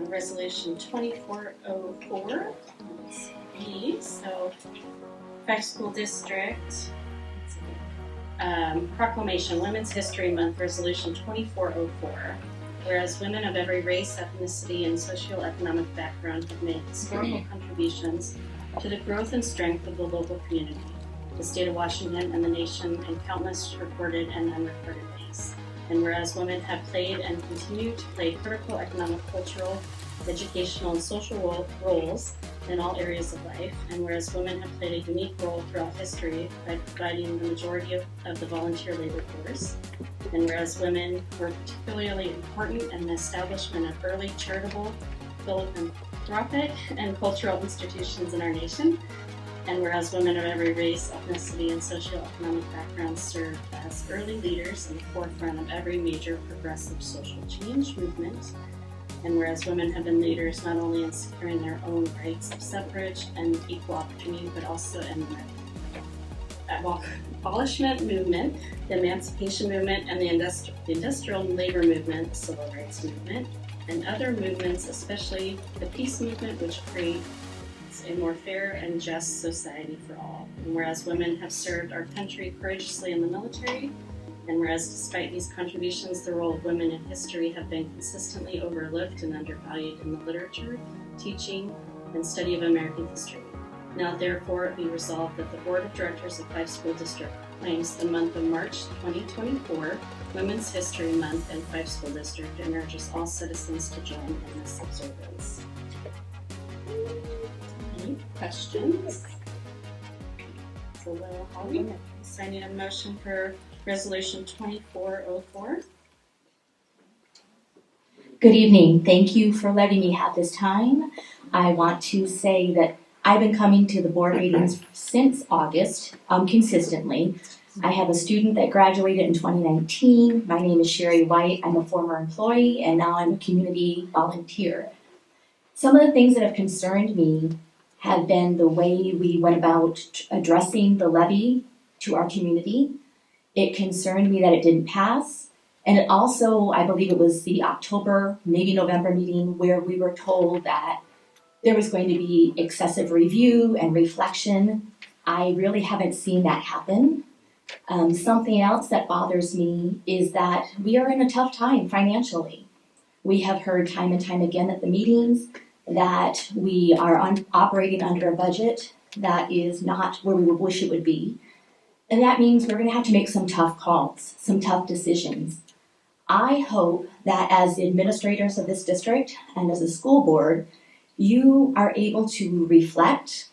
Resolution 2404 is B. So, Fife School District Proclamation, Women's History Month, Resolution 2404. Whereas women of every race, ethnicity, and socioeconomic background have made historical contributions to the growth and strength of the local community, the state of Washington, and the nation in countless recorded and unrecorded ways. And whereas women have played and continue to play critical economic, cultural, educational, and social roles in all areas of life, and whereas women have played a unique role throughout history by providing the majority of the volunteer labor force, and whereas women were particularly important in the establishment of early charitable, philanthropic, and cultural institutions in our nation, and whereas women of every race, ethnicity, and socioeconomic background served as early leaders in the forefront of every major progressive social change movement, and whereas women have been leaders not only in securing their own rights of suffrage and equal opportunity, but also in the abolishment movement, the emancipation movement, and the industrial labor movement, the civil rights movement, and other movements, especially the peace movement, which creates a more fair and just society for all. And whereas women have served our country courageously in the military, and whereas despite these contributions, the role of women in history have been consistently overlooked and undervalued in the literature, teaching, and study of American history. Now therefore it be resolved that the Board of Directors of Fife School District claims the month of March 2024 Women's History Month in Fife School District and urges all citizens to join in this observance. Any questions? So I need a motion for Resolution 2404. Good evening. Thank you for letting me have this time. I want to say that I've been coming to the board meetings since August, consistently. I have a student that graduated in 2019. My name is Sheri White. I'm a former employee, and now I'm a community volunteer. Some of the things that have concerned me have been the way we went about addressing the levy to our community. It concerned me that it didn't pass. And it also, I believe it was the October, maybe November meeting where we were told that there was going to be excessive review and reflection. I really haven't seen that happen. Something else that bothers me is that we are in a tough time financially. We have heard time and time again at the meetings that we are operating under a budget that is not where we would wish it would be. And that means we're going to have to make some tough calls, some tough decisions. I hope that as administrators of this district and as a school board, you are able to reflect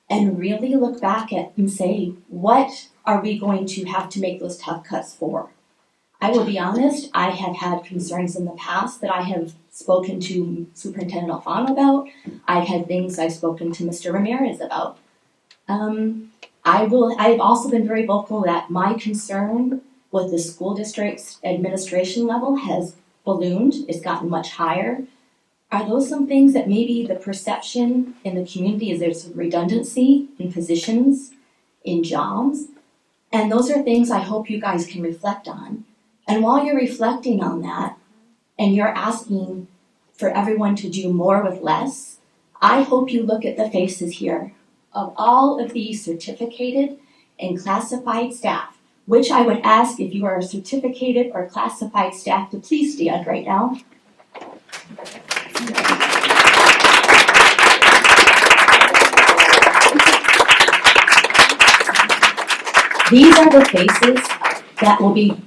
and really look back at and say, what are we going to have to make those tough cuts for? I will be honest, I have had concerns in the past that I have spoken to Superintendent Alfano about. I've had things I've spoken to Mr. Ramirez about. I've also been very vocal that my concern with the school district's administration level has ballooned. It's gotten much higher. Are those some things that maybe the perception in the community is there's redundancy in positions, in jobs? And those are things I hope you guys can reflect on. And while you're reflecting on that, and you're asking for everyone to do more with less, I hope you look at the faces here of all of these certificated and classified staff, which I would ask if you are a certificated or classified staff to please stand right now. These are the faces that will be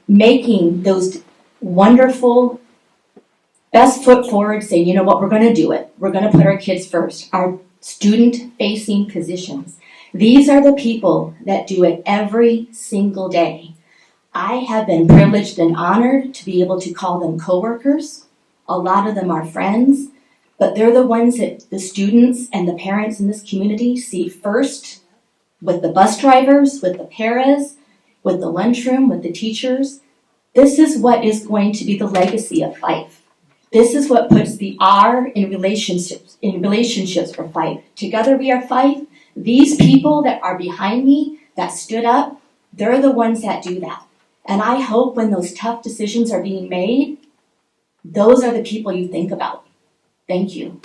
making those wonderful best foot forward, saying, you know what, we're going to do it. We're going to put our kids first, our student-facing positions. These are the people that do it every single day. I have been privileged and honored to be able to call them coworkers. A lot of them are friends, but they're the ones that the students and the parents in this community see first, with the bus drivers, with the paras, with the lunchroom, with the teachers. This is what is going to be the legacy of Fife. This is what puts the R in relationships for Fife. Together we are Fife. These people that are behind me, that stood up, they're the ones that do that. And I hope when those tough decisions are being made, those are the people you think about. Thank you.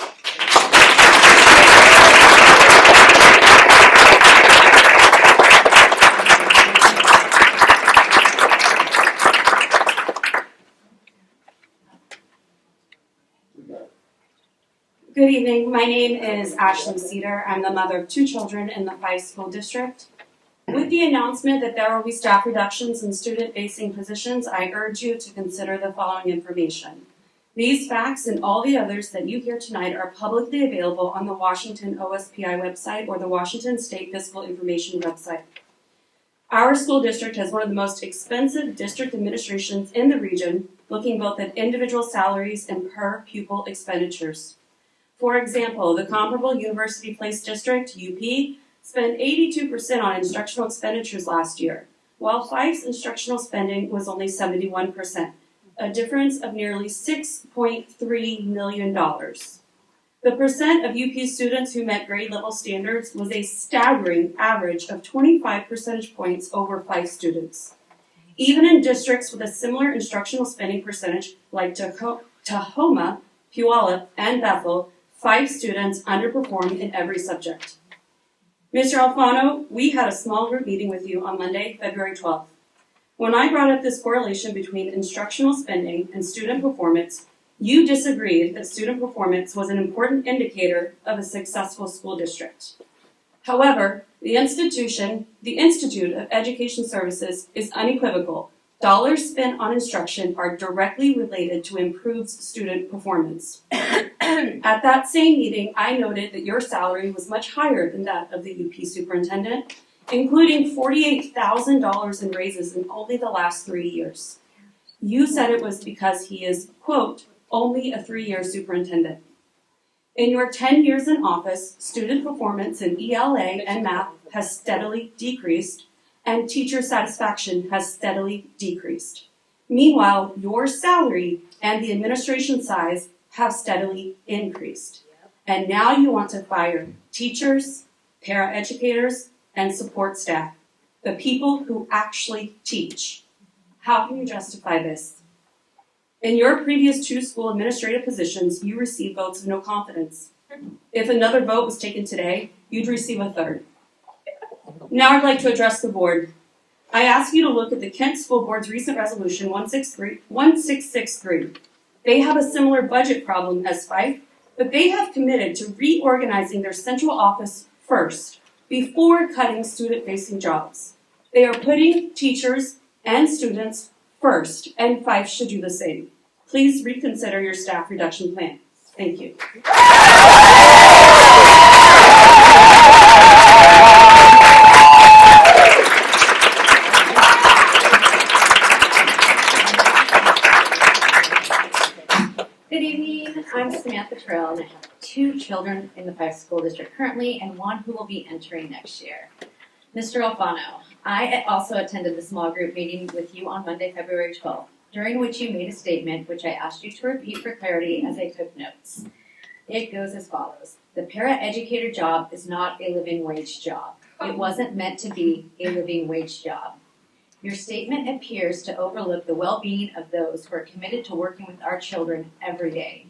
Good evening. My name is Ashlee Ceder. I'm the mother of 2 children in the Fife School District. With the announcement that there will be staff reductions in student-facing positions, I urge you to consider the following information. These facts and all the others that you hear tonight are publicly available on the Washington OSPI website or the Washington State Fiscal Information website. Our school district has one of the most expensive district administrations in the region, looking both at individual salaries and per pupil expenditures. For example, the comparable University Place District, UP, spent 82% on instructional expenditures last year, while Fife's instructional spending was only 71%, a difference of nearly $6.3 million. The percent of UP students who met grade level standards was a staggering average of 25 percentage points over Fife students. Even in districts with a similar instructional spending percentage like Tahoma, Puyallup, and Bethel, Fife students underperformed in every subject. Mr. Alfano, we had a small group meeting with you on Monday, February 12th. When I brought up this correlation between instructional spending and student performance, you disagreed that student performance was an important indicator of a successful school district. However, the Institute of Education Services is unequivocal. Dollars spent on instruction are directly related to improved student performance. At that same meeting, I noted that your salary was much higher than that of the UP superintendent, including $48,000 in raises in only the last 3 years. You said it was because he is, quote, only a 3-year superintendent. In your 10 years in office, student performance in ELA and math has steadily decreased, and teacher satisfaction has steadily decreased. Meanwhile, your salary and the administration size have steadily increased. And now you want to fire teachers, paraeducators, and support staff, the people who actually teach. How can you justify this? In your previous 2 school administrative positions, you received votes of no confidence. If another vote was taken today, you'd receive a 3rd. Now I'd like to address the board. I ask you to look at the Kent School Board's recent resolution 1663. They have a similar budget problem as Fife, but they have committed to reorganizing their central office first, before cutting student-facing jobs. They are putting teachers and students first, and Fife should do the same. Please reconsider your staff reduction plan. Thank you. Good evening, I'm Samantha Turrell, and I have 2 children in the Fife School District currently, and 1 who will be entering next year. Mr. Alfano, I also attended the small group meeting with you on Monday, February 12th, during which you made a statement which I asked you to repeat for clarity as I took notes. It goes as follows. The paraeducator job is not a living wage job. It wasn't meant to be a living wage job. Your statement appears to overlook the well-being of those who are committed to working with our children every day.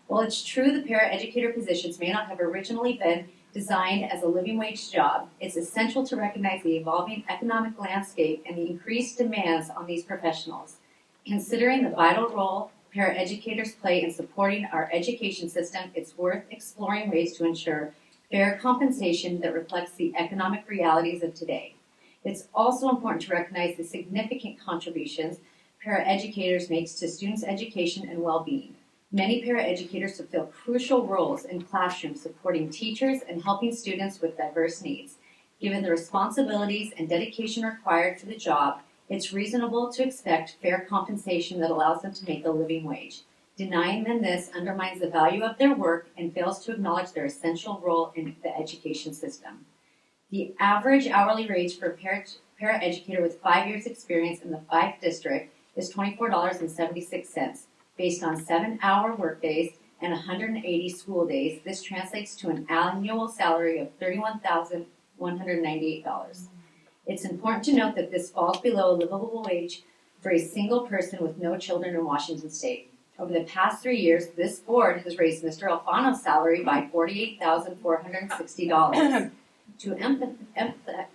While it's true the paraeducator positions may not have originally been designed as a living wage job, it's essential to recognize the evolving economic landscape and the increased demands on these professionals. Considering the vital role paraeducators play in supporting our education system, it's worth exploring ways to ensure fair compensation that reflects the economic realities of today. It's also important to recognize the significant contributions paraeducators make to students' education and well-being. Many paraeducators fulfill crucial roles in classrooms supporting teachers and helping students with diverse needs. Given the responsibilities and dedication required for the job, it's reasonable to expect fair compensation that allows them to make a living wage. Denying them this undermines the value of their work and fails to acknowledge their essential role in the education system. The average hourly wage for a paraeducator with 5 years experience in the Fife district is $24.76. Based on 7-hour workdays and 180 school days, this translates to an annual salary of $31,198. It's important to note that this falls below a livable wage for a single person with no children in Washington State. Over the past 3 years, this board has raised Mr. Alfano's salary by $48,460. To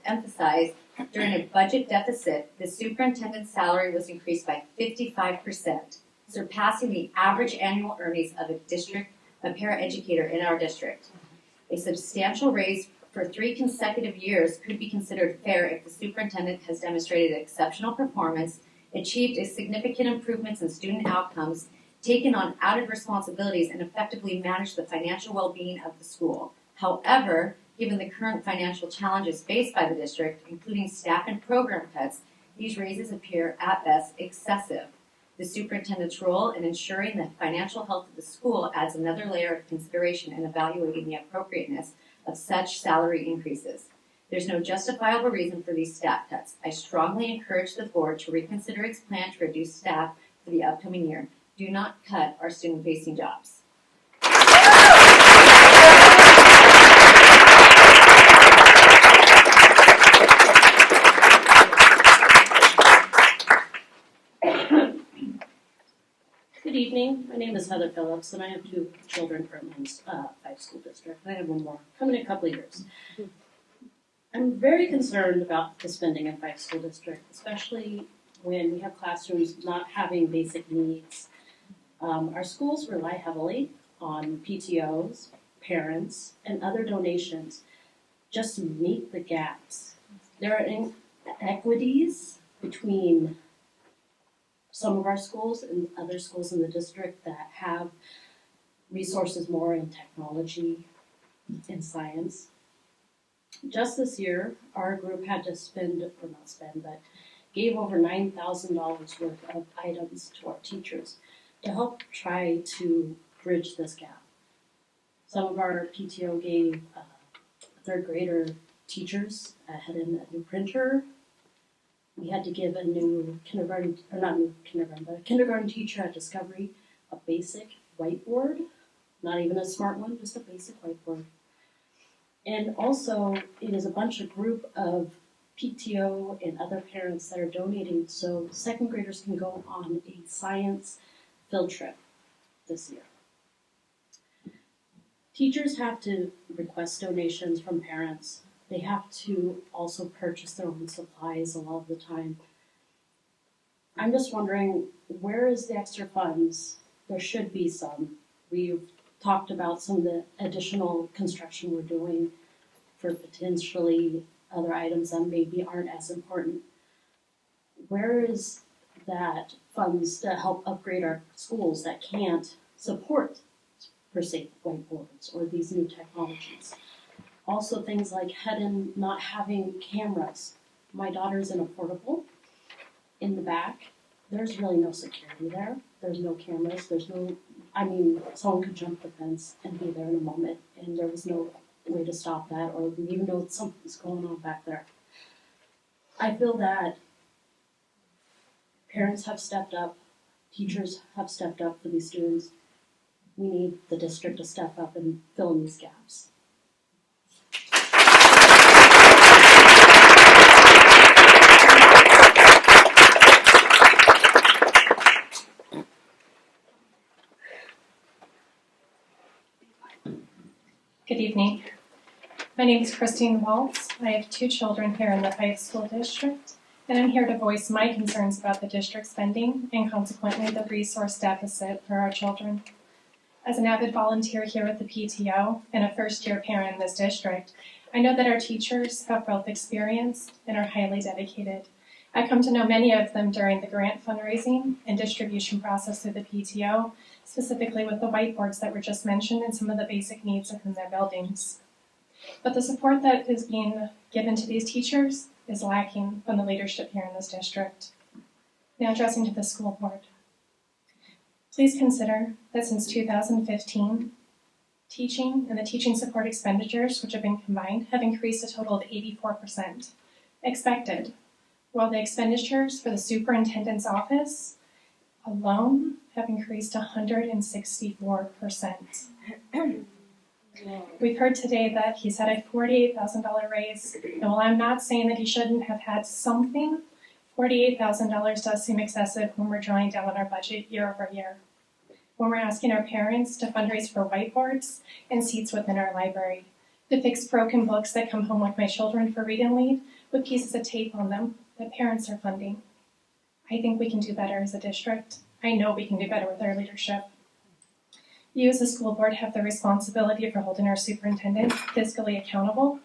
emphasize, during a budget deficit, the superintendent's salary was increased by 55%, surpassing the average annual earnings of a paraeducator in our district. A substantial raise for 3 consecutive years could be considered fair if the superintendent has demonstrated exceptional performance, achieved significant improvements in student outcomes, taken on added responsibilities, and effectively managed the financial well-being of the school. However, given the current financial challenges faced by the district, including staff and program cuts, these raises appear at best excessive. The superintendent's role in ensuring the financial health of the school adds another layer of consideration in evaluating the appropriateness of such salary increases. There's no justifiable reason for these staff cuts. I strongly encourage the board to reconsider its plan to reduce staff for the upcoming year. Do not cut our student-facing jobs. Good evening. My name is Heather Phillips, and I have 2 children currently in Fife School District. I have 1 more coming in a couple of years. I'm very concerned about the spending in Fife School District, especially when we have classrooms not having basic needs. Our schools rely heavily on PTOs, parents, and other donations just to meet the gaps. There are inequities between some of our schools and other schools in the district that have resources more in technology and science. Just this year, our group had to gave over $9,000 worth of items to our teachers to help try to bridge this gap. Some of our PTO gave 3rd grader teachers a new printer. We had to give a new kindergarten teacher at Discovery a basic whiteboard, not even a smart one, just a basic whiteboard. And also, it is a group of PTO and other parents that are donating so 2nd graders can go on a science field trip this year. Teachers have to request donations from parents. They have to also purchase their own supplies a lot of the time. I'm just wondering, where is the extra funds? There should be some. We've talked about some of the additional construction we're doing for potentially other items that maybe aren't as important. Where is that funds to help upgrade our schools that can't support, per se, whiteboards or these new technologies? Also things like not having cameras. My daughter's in a portable in the back. There's really no security there. There's no cameras. Someone could jump the fence and be there in a moment, and there was no way to stop that or even know something's going on back there. I feel that parents have stepped up, teachers have stepped up for these students. We need the district to step up and fill in these gaps. Good evening. My name is Kristine Walz. I have 2 children here in the Fife School District, and I'm here to voice my concerns about the district spending and consequently the resource deficit for our children. As an avid volunteer here at the PTO and a first-year parent in this district, I know that our teachers have both experience and are highly dedicated. I come to know many of them during the grant fundraising and distribution process through the PTO, specifically with the whiteboards that were just mentioned and some of the basic needs within their buildings. But the support that is being given to these teachers is lacking from the leadership here in this district. Now addressing to the school board. Please consider that since 2015, teaching and the teaching support expenditures, which have been combined, have increased a total of 84%. Expected, while the expenditures for the superintendent's office alone have increased 164%. We've heard today that he's had a $48,000 raise, and while I'm not saying that he shouldn't have had something $48,000 does seem excessive when we're drawing down on our budget year over year. When we're asking our parents to fundraise for whiteboards and seats within our library, to fix broken books that come home with my children for read and lead with pieces of tape on them that parents are funding. I think we can do better as a district. I know we can do better with our leadership. You as a school board have the responsibility for holding our superintendent fiscally accountable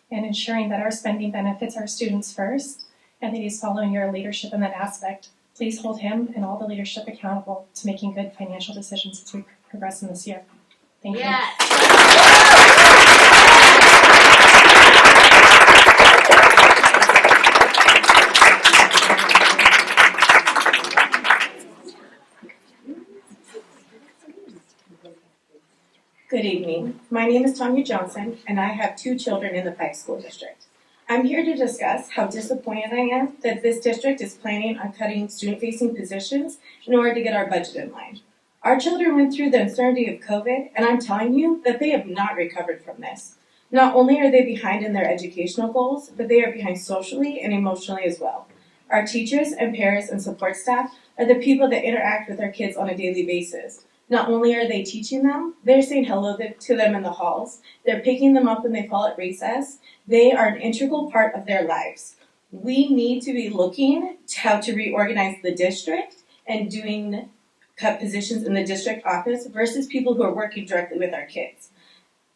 and ensuring that our spending benefits our students first and that he's following your leadership in that aspect. Please hold him and all the leadership accountable to making good financial decisions as we progress in this year. Thank you. Good evening. My name is Tonya Johnson, and I have 2 children in the Pike School District. I'm here to discuss how disappointed I am that this district is planning on cutting student-facing positions in order to get our budget in line. Our children went through the uncertainty of COVID, and I'm telling you that they have not recovered from this. Not only are they behind in their educational goals, but they are behind socially and emotionally as well. Our teachers and parents and support staff are the people that interact with our kids on a daily basis. Not only are they teaching them, they're saying hello to them in the halls. They're picking them up when they fall at recess. They are an integral part of their lives. We need to be looking to how to reorganize the district and doing cut positions in the district office versus people who are working directly with our kids.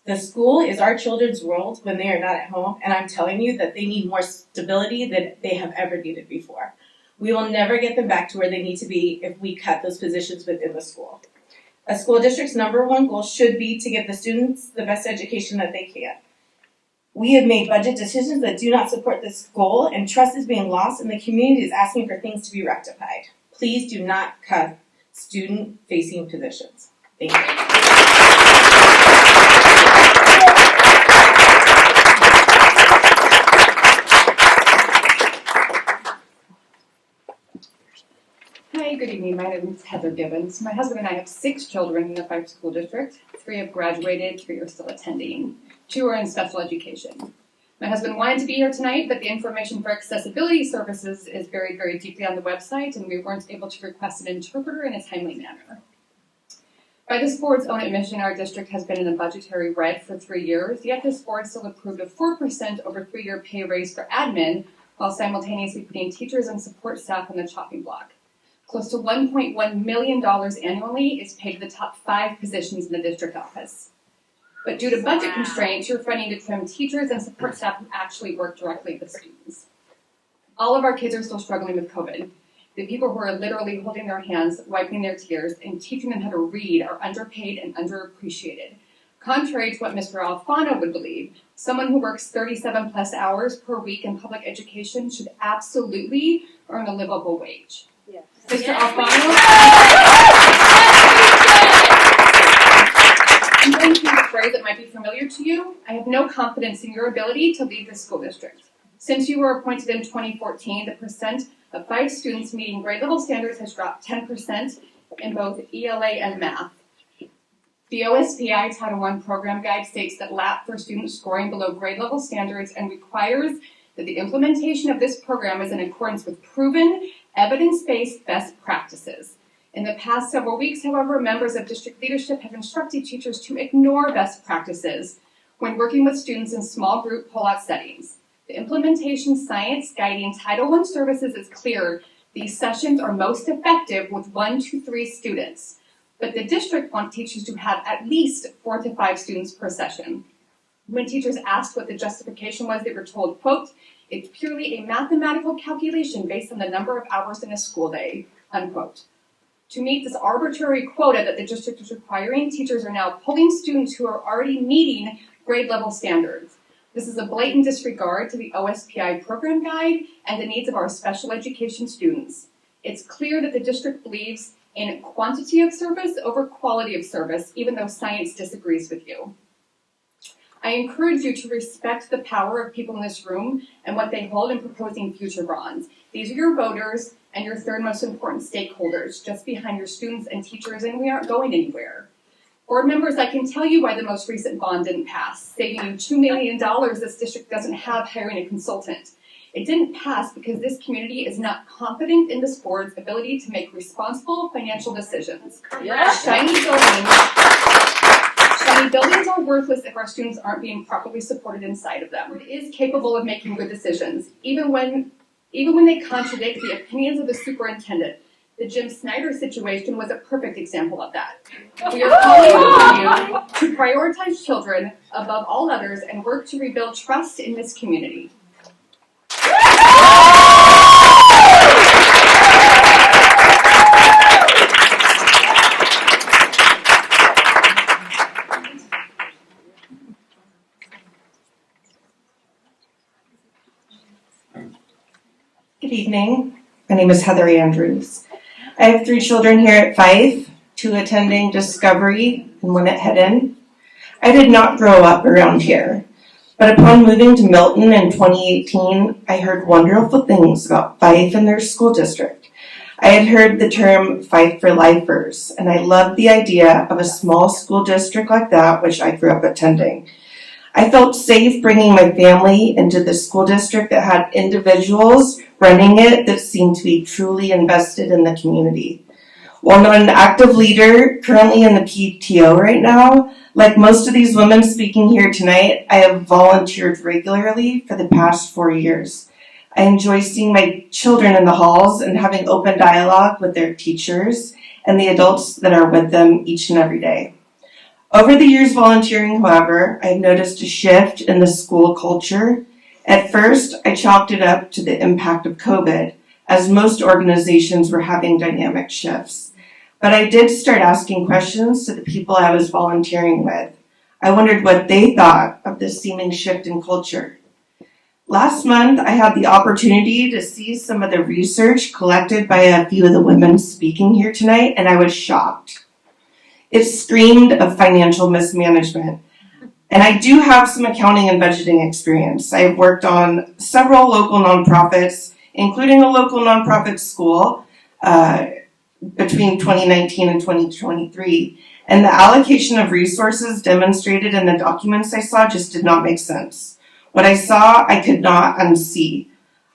The school is our children's world when they are not at home, and I'm telling you that they need more stability than they have ever needed before. We will never get them back to where they need to be if we cut those positions within the school. A school district's #1 goal should be to give the students the best education that they can. We have made budget decisions that do not support this goal, and trust is being lost, and the community is asking for things to be rectified. Please do not cut student-facing positions. Thank you. Hi, good evening. My name is Heather Gibbens. My husband and I have 6 children in the Pike School District. 3 have graduated, 3 are still attending. 2 are in special education. My husband wanted to be here tonight, but the information for accessibility services is buried very deeply on the website, and we weren't able to request an interpreter in a timely manner. By this board's own admission, our district has been in a budgetary red for 3 years, yet this board still approved a 4% over 3-year pay raise for admin, while simultaneously putting teachers and support staff on the chopping block. Close to $1.1 million annually is paid to the top 5 positions in the district office. But due to budget constraints, you're funding to trim teachers and support staff who actually work directly with students. All of our kids are still struggling with COVID. The people who are literally holding their hands, wiping their tears, and teaching them how to read are underpaid and underappreciated. Contrary to what Mr. Alfano would believe, someone who works 37 plus hours per week in public education should absolutely earn a livable wage. Yes. Mr. Alfano? I'm going to use a phrase that might be familiar to you. I have no confidence in your ability to lead this school district. Since you were appointed in 2014, the percent of 5 students meeting grade level standards has dropped 10% in both ELA and math. The OSPI Title I program guide states that LAP for students scoring below grade level standards and requires that the implementation of this program is in accordance with proven, evidence-based best practices. In the past several weeks, however, members of district leadership have instructed teachers to ignore best practices when working with students in small group pull-out settings. The implementation science guiding Title I services is clear. These sessions are most effective with 1 to 3 students, but the district wants teachers to have at least 4 to 5 students per session. When teachers asked what the justification was, they were told, quote, "It's purely a mathematical calculation based on the number of hours in a school day," unquote. To meet this arbitrary quota that the district is requiring, teachers are now pulling students who are already meeting grade level standards. This is a blatant disregard to the OSPI program guide and the needs of our special education students. It's clear that the district believes in quantity of service over quality of service, even though science disagrees with you. I encourage you to respect the power of people in this room and what they hold in proposing future bonds. These are your voters and your 3rd most important stakeholders, just behind your students and teachers, and we aren't going anywhere. Board members, I can tell you why the most recent bond didn't pass, saving you $2 million this district doesn't have hiring a consultant. It didn't pass because this community is not confident in this board's ability to make responsible financial decisions. Shiny buildings are worthless if our students aren't being properly supported inside of them. It is capable of making good decisions, even when they contradict the opinions of the superintendent. The Jim Snyder situation was a perfect example of that. We are calling on you to prioritize children above all others and work to rebuild trust in this community. Good evening. My name is Heather Andrews. I have 3 children here at Fife, 2 attending Discovery and 1 at Hedden. I did not grow up around here, but upon moving to Milton in 2018, I heard wonderful things about Fife and their school district. I had heard the term Fife for Lifers, and I loved the idea of a small school district like that, which I grew up attending. I felt safe bringing my family into the school district that had individuals running it that seemed to be truly invested in the community. While not an active leader currently in the PTO right now, like most of these women speaking here tonight, I have volunteered regularly for the past 4 years. I enjoy seeing my children in the halls and having open dialogue with their teachers and the adults that are with them each and every day. Over the years volunteering, however, I've noticed a shift in the school culture. At first, I chalked it up to the impact of COVID, as most organizations were having dynamic shifts. But I did start asking questions to the people I was volunteering with. I wondered what they thought of this seeming shift in culture. Last month, I had the opportunity to see some of the research collected by a few of the women speaking here tonight, and I was shocked. It screamed of financial mismanagement. And I do have some accounting and budgeting experience. I've worked on several local nonprofits, including a local nonprofit school between 2019 and 2023. And the allocation of resources demonstrated in the documents I saw just did not make sense. What I saw, I could not unsee.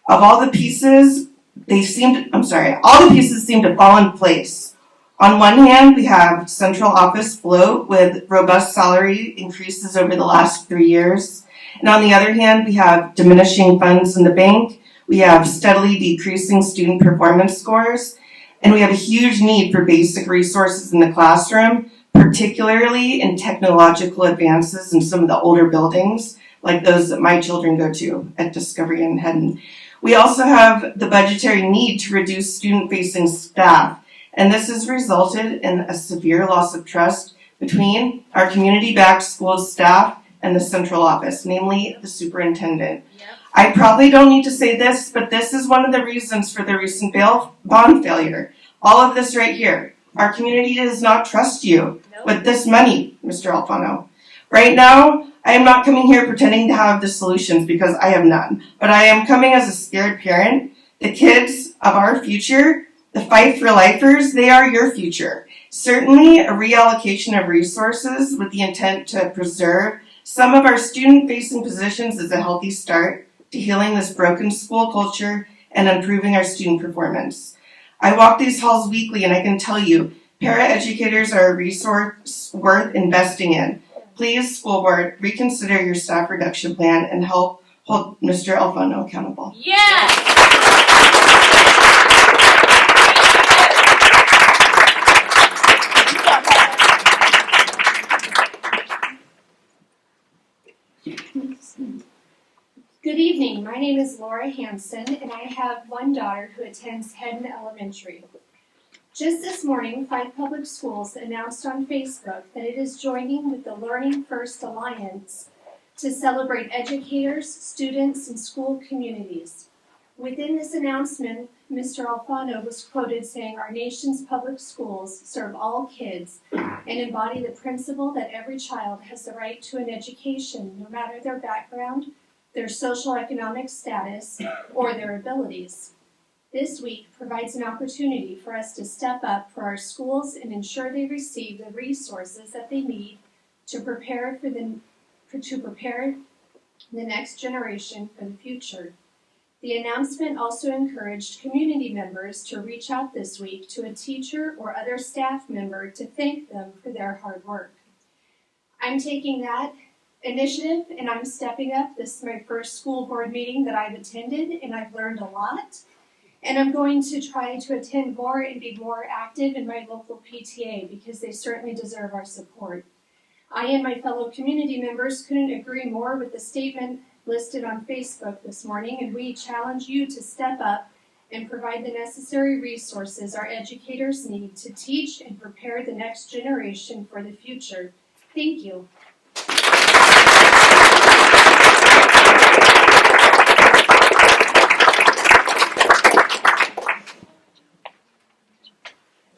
Of all the pieces, all the pieces seemed to fall in place. On one hand, we have central office bloat with robust salary increases over the last 3 years. And on the other hand, we have diminishing funds in the bank. We have steadily decreasing student performance scores. And we have a huge need for basic resources in the classroom, particularly in technological advances in some of the older buildings, like those that my children go to at Discovery and Hedden. We also have the budgetary need to reduce student-facing staff. And this has resulted in a severe loss of trust between our community-backed school staff and the central office, namely the superintendent. Yep. I probably don't need to say this, but this is one of the reasons for the recent bond failure. All of this right here. Our community does not trust you with this money, Mr. Alfano. Right now, I am not coming here pretending to have the solutions because I have none, but I am coming as a scared parent. The kids of our future, the Fight for Lifers, they are your future. Certainly, a reallocation of resources with the intent to preserve some of our student-facing positions is a healthy start to healing this broken school culture and improving our student performance. I walk these halls weekly, and I can tell you, paraeducators are a resource worth investing in. Please, school board, reconsider your staff reduction plan and help hold Mr. Alfano accountable. Yes! Good evening. My name is Laura Hansen, and I have one daughter who attends Hedden Elementary. Just this morning, Fife Public Schools announced on Facebook that it is joining with the Learning First Alliance to celebrate educators, students, and school communities. Within this announcement, Mr. Alfano was quoted saying, "Our nation's public schools serve all kids and embody the principle that every child has the right to an education, no matter their background, their social economic status, or their abilities." This week provides an opportunity for us to step up for our schools and ensure they receive the resources that they need to prepare the next generation for the future. The announcement also encouraged community members to reach out this week to a teacher or other staff member to thank them for their hard work. I'm taking that initiative and I'm stepping up. This is my first school board meeting that I've attended and I've learned a lot. And I'm going to try to attend more and be more active in my local PTA because they certainly deserve our support. I and my fellow community members couldn't agree more with the statement listed on Facebook this morning, and we challenge you to step up and provide the necessary resources our educators need to teach and prepare the next generation for the future. Thank you.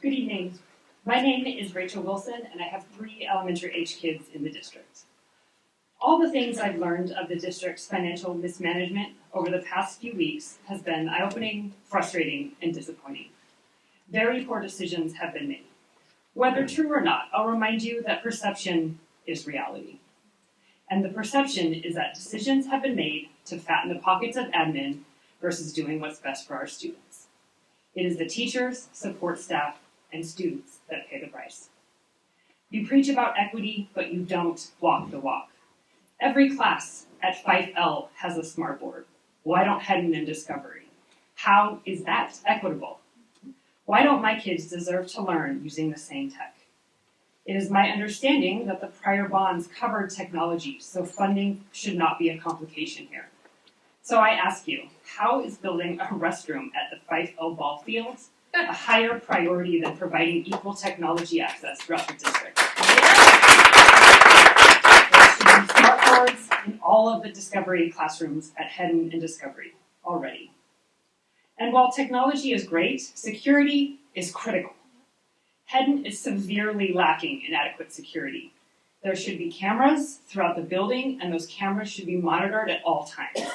Good evening. My name is Rachel Wilson, and I have 3 elementary age kids in the district. All the things I've learned of the district's financial mismanagement over the past few weeks has been eye-opening, frustrating, and disappointing. Very poor decisions have been made. Whether true or not, I'll remind you that perception is reality. And the perception is that decisions have been made to fatten the pockets of admin versus doing what's best for our students. It is the teachers, support staff, and students that pay the price. You preach about equity, but you don't walk the walk. Every class at 5L has a smart board. Why don't Hedden and Discovery? How is that equitable? Why don't my kids deserve to learn using the same tech? It is my understanding that the prior bonds covered technology, so funding should not be a complication here. So I ask you, how is building a restroom at the 5L ball fields a higher priority than providing equal technology access throughout the district? There should be smart boards in all of the Discovery classrooms at Hedden and Discovery already. And while technology is great, security is critical. Hedden is severely lacking in adequate security. There should be cameras throughout the building, and those cameras should be monitored at all times.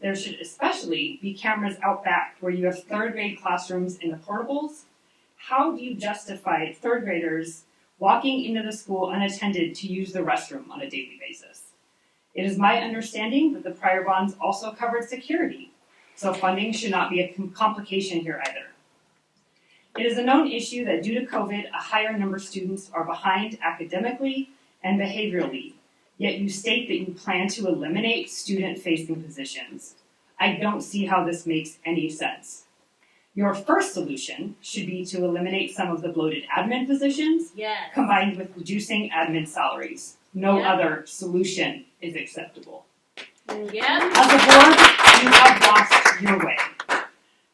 There should especially be cameras out back where you have 3rd grade classrooms in the portables. How do you justify 3rd graders walking into the school unattended to use the restroom on a daily basis? It is my understanding that the prior bonds also covered security, so funding should not be a complication here either. It is a known issue that due to COVID, a higher number of students are behind academically and behaviorally, yet you state that you plan to eliminate student-facing positions. I don't see how this makes any sense. Your first solution should be to eliminate some of the bloated admin positions, combined with reducing admin salaries. No other solution is acceptable. As a board, you have lost your way.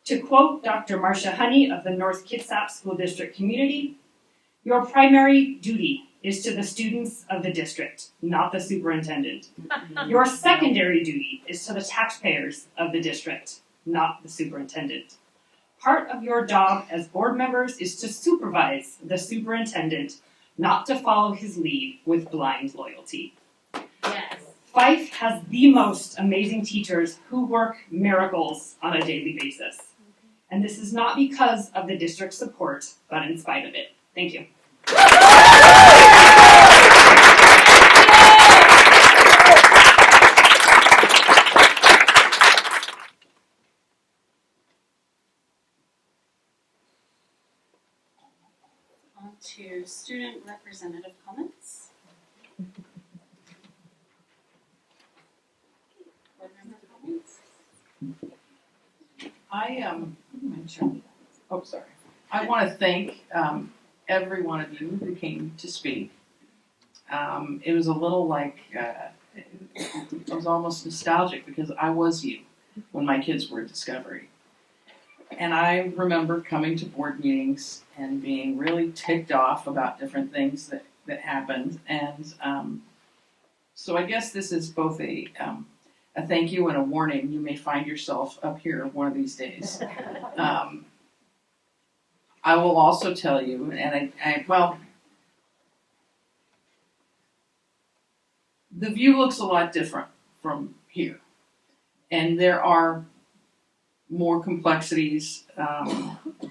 To quote Dr. Marcia Honey of the North Kitsap School District community, your primary duty is to the students of the district, not the superintendent. Your secondary duty is to the taxpayers of the district, not the superintendent. Part of your job as board members is to supervise the superintendent, not to follow his lead with blind loyalty. Fife has the most amazing teachers who work miracles on a daily basis. And this is not because of the district's support, but in spite of it. Thank you. On to student representative comments. Board member comments. I want to thank every one of you who came to speak. It was a little like, it was almost nostalgic because I was you when my kids were at Discovery. And I remember coming to board meetings and being really ticked off about different things that happened. And so I guess this is both a thank you and a warning. You may find yourself up here one of these days. I will also tell you, and the view looks a lot different from here. And there are more complexities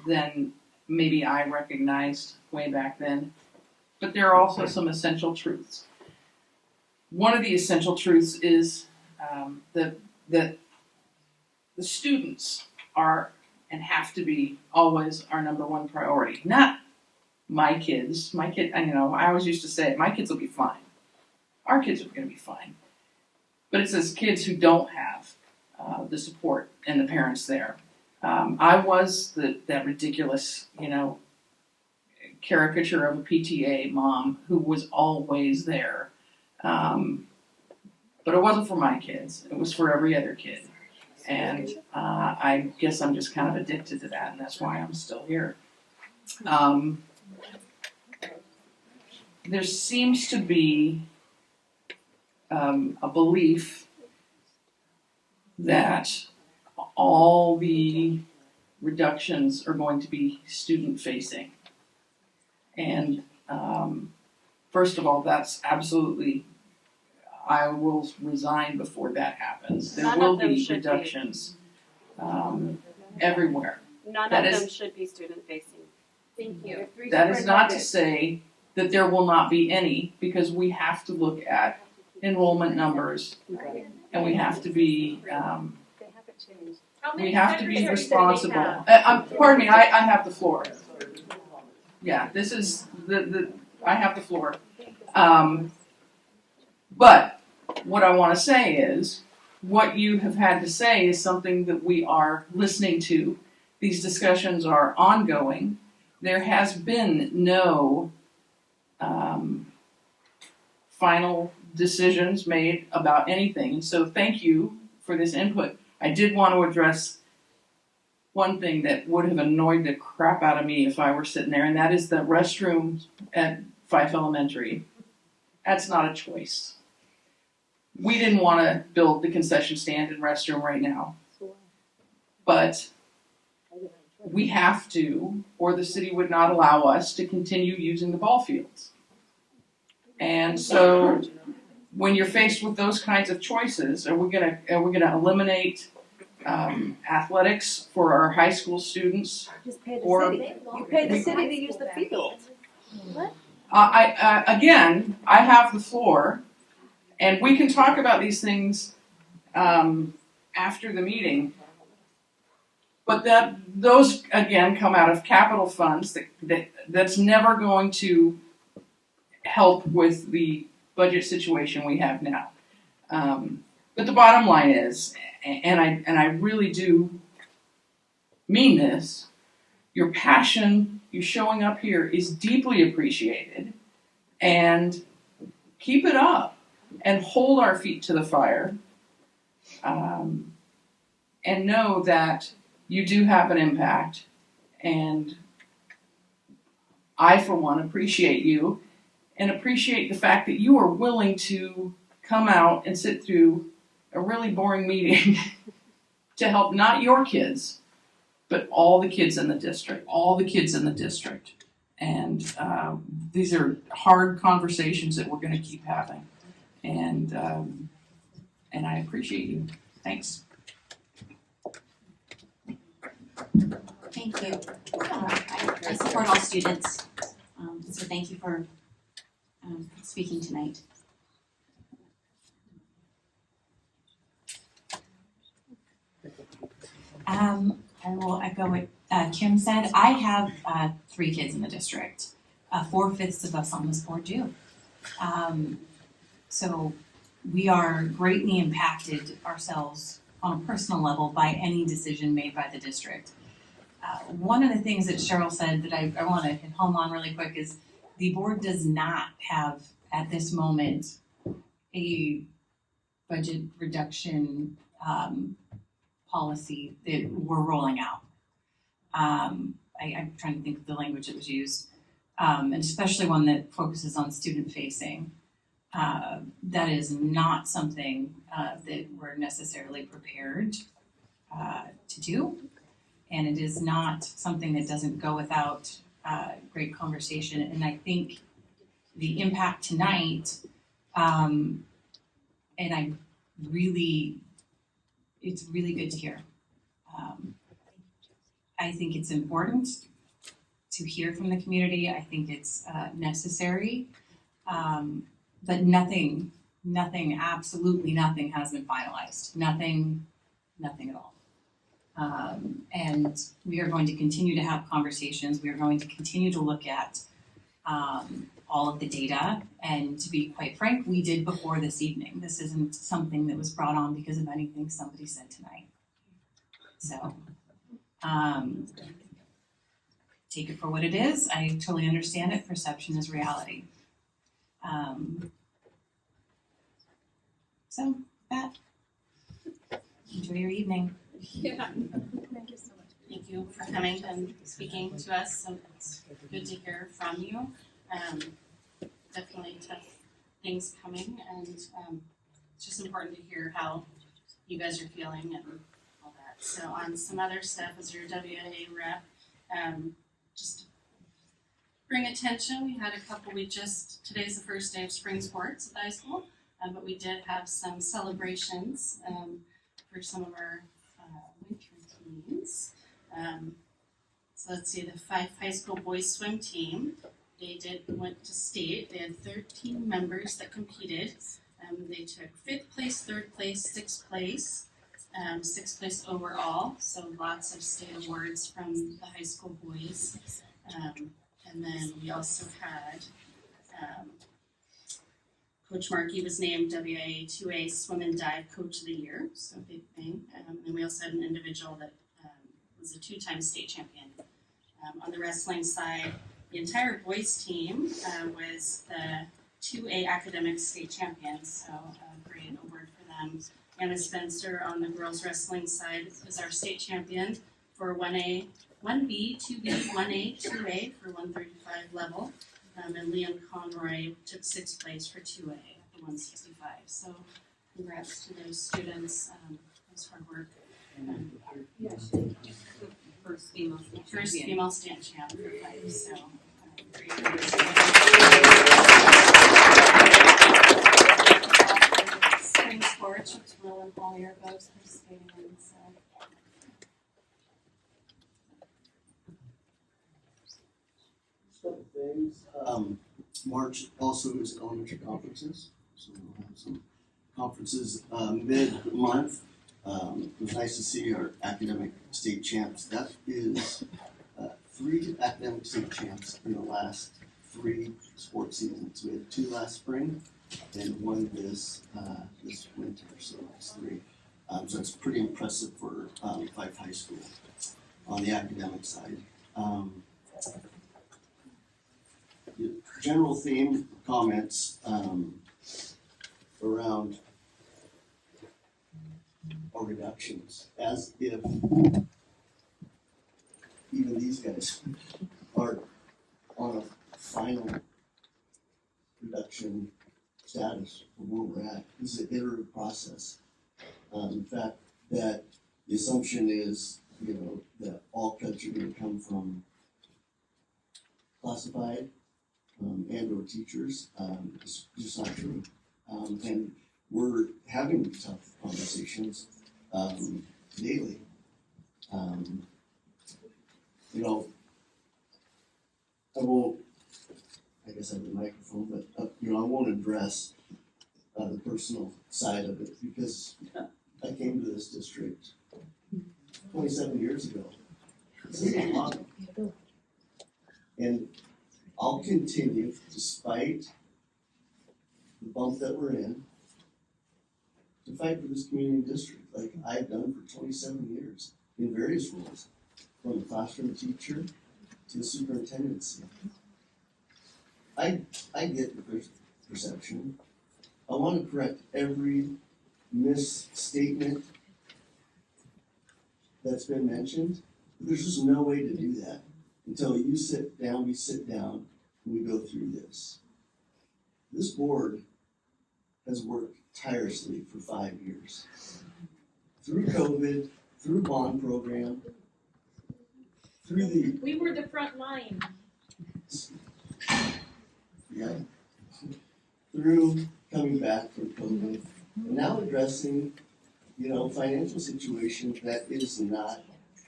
than maybe I recognized way back then. But there are also some essential truths. One of the essential truths is that the students are and have to be always our number one priority. Not my kids. I always used to say, my kids will be fine. Our kids are going to be fine. But it's those kids who don't have the support and the parents there. I was that ridiculous, caricature of a PTA mom who was always there. But it wasn't for my kids. It was for every other kid. And I guess I'm just kind of addicted to that, and that's why I'm still here. There seems to be a belief that all the reductions are going to be student-facing. And first of all, that's absolutely, I will resign before that happens. There will be reductions everywhere. None That of is- them should be student-facing. Thank you. That is not to say that there will not be any, because we have to look at enrollment numbers, and we have to be responsible. Pardon me, I have the floor. Yeah, this is I have the floor. But what I want to say is, what you have had to say is something that we are listening to. These discussions are ongoing. There has been no final decisions made about anything. So thank you for this input. I did want to address one thing that would have annoyed the crap out of me if I were sitting there, and that is the restrooms at Fife Elementary. That's not a choice. We didn't want to build the concession stand and restroom right now, but we have to, or the city would not allow us to continue using the ball fields. And so, when you're faced with those kinds of choices, are we gonna eliminate athletics for our high school students? Just pay the Or city. You pay the city to use the field. Again, I have the floor, and we can talk about these things after the meeting. But those again come out of capital funds that's never going to help with the budget situation we have now. But the bottom line is, and I really do mean this, your passion, you showing up here is deeply appreciated, and keep it up and hold our feet to the fire, and know that you do have an impact, and I, for one, appreciate you and appreciate the fact that you are willing to come out and sit through a really boring meeting to help not your kids, but all the kids in the district, And these are hard conversations that we're going to keep having. And I appreciate you. Thanks. Thank you. I support all students, so thank you for speaking tonight. I will echo what Kim said. I have 3 kids in the district. 4/5 of us on this board do. So we are greatly impacted ourselves on a personal level by any decision made by the district. One of the things that Cheryl said that I want to hit home on really quick is the board does not have at this moment a budget reduction policy that we're rolling out. I'm trying to think of the language that was used, and especially one that focuses on student facing. That is not something that we're necessarily prepared to do, and it is not something that doesn't go without great conversation. And I think the impact tonight, and it's really good to hear. I think it's important to hear from the community. I think it's necessary, but nothing, absolutely nothing has been finalized. Nothing at all. And we are going to continue to have conversations. We are going to continue to look at all of the data. And to be quite frank, we did before this evening. This isn't something that was brought on because of anything somebody said tonight. So take it for what it is. I totally understand it. Perception is reality. So that, enjoy your evening. Yeah. Thank you so much. Thank you for coming and speaking to us. So it's good to hear from you. Definitely tough things coming, and it's just important to hear how you guys are feeling and all that. So on some other stuff, as your WA rep, just bring attention. We had a couple. Today's the first day of spring sports at the high school, but we did have some celebrations for some of our winter teams. So let's see, the Fife High School boys swim team. They went to state. They had 13 members that competed. They took 5th place, 3rd place, 6th place, 6th place overall. So lots of state awards from the high school boys. And then we also had Coach Markey was named WA 2A Swim and Dive Coach of the Year, so big thing. And we also had an individual that was a 2-time state champion. On the wrestling side, the entire boys team was the 2A academic state champions, so a great award for them. Anna Spencer on the girls wrestling side was our state champion for 1A, 1B, 2B, 1A, 2A for 135 level. And Liam Conroy took 6th place for 2A at the 165. So congrats to those students. It was hard work. First female state champ for 5. So spring sports, which Will and Holly are both participating in. So. Couple things. March also is elementary conferences, so we'll have some conferences mid-month. It was nice to see our academic state champs. That is 3 academic state champs in the last 3 sports seasons. We had 2 last spring and 1 this winter, so it's 3. So it's pretty impressive for Fife High School on the academic side. The general theme comments around our reductions, as if even these guys are on a final reduction status of where we're at. This is an iterative process. In fact, that the assumption is, that all cuts are going to come from classified and or teachers. It's just not true. And we're having tough conversations daily. I guess I have the microphone, but I won't address the personal side of it because I came to this district 27 years ago. This is a lot. And I'll continue, despite the bump that we're in, to fight for this community district like I've done for 27 years in various roles, from the classroom teacher to the superintendency. I get the perception. I want to correct every misstatement that's been mentioned, but there's just no way to do that until you sit down, we sit down, and we go through this. This board has worked tirelessly for 5 years. Through COVID, through bond program, through the... We were the front line. Yeah. Through coming back from COVID, and now addressing, financial situation that is not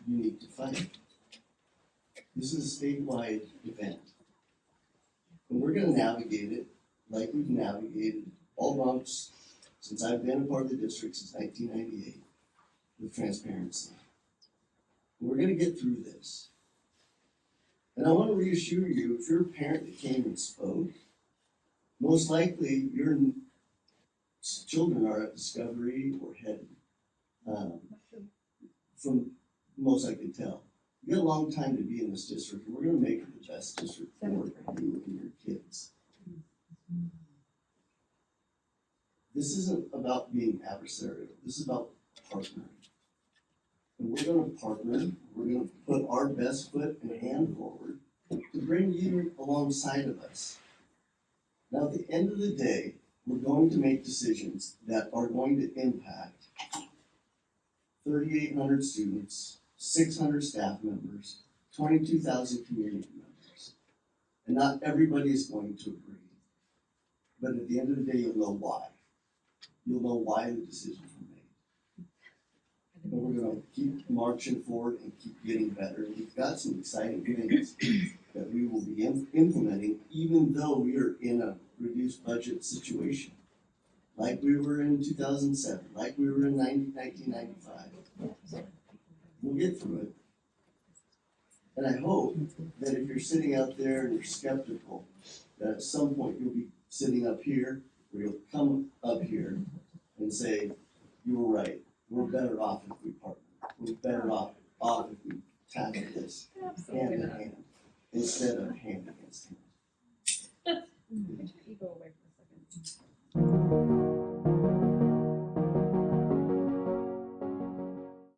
unique to Fife. This is a statewide event. And we're going to navigate it like we've navigated all bumps since I've been a part of the district since 1998 with transparency. We're gonna get through this. And I want to reassure you, if you're a parent that came and spoke, most likely your children are at Discovery or Head. From most I can tell. You got a long time to be in this district, and we're gonna make it the best district for you and your kids. This isn't about being adversarial, this is about partnering. And we're gonna partner, we're gonna put our best foot and hand forward to bring you alongside of us. Now, at the end of the day, we're going to make decisions that are going to impact 3,800 students, 600 staff members, 22,000 community members. And not everybody is going to agree. But at the end of the day, you'll know why. You'll know why the decisions were made. And we're gonna keep marching forward and keep getting better. We've got some exciting things that we will be implementing, even though we are in a reduced budget situation. Like we were in 2007, like we were in 1995. We'll get through it. And I hope that if you're sitting out there and you're skeptical, that at some point you'll be sitting up here, or you'll come up here and say, you were right, we're better off if we partner. We're better off if we tackle this hand in hand, instead of hand against hand. You go away for a second.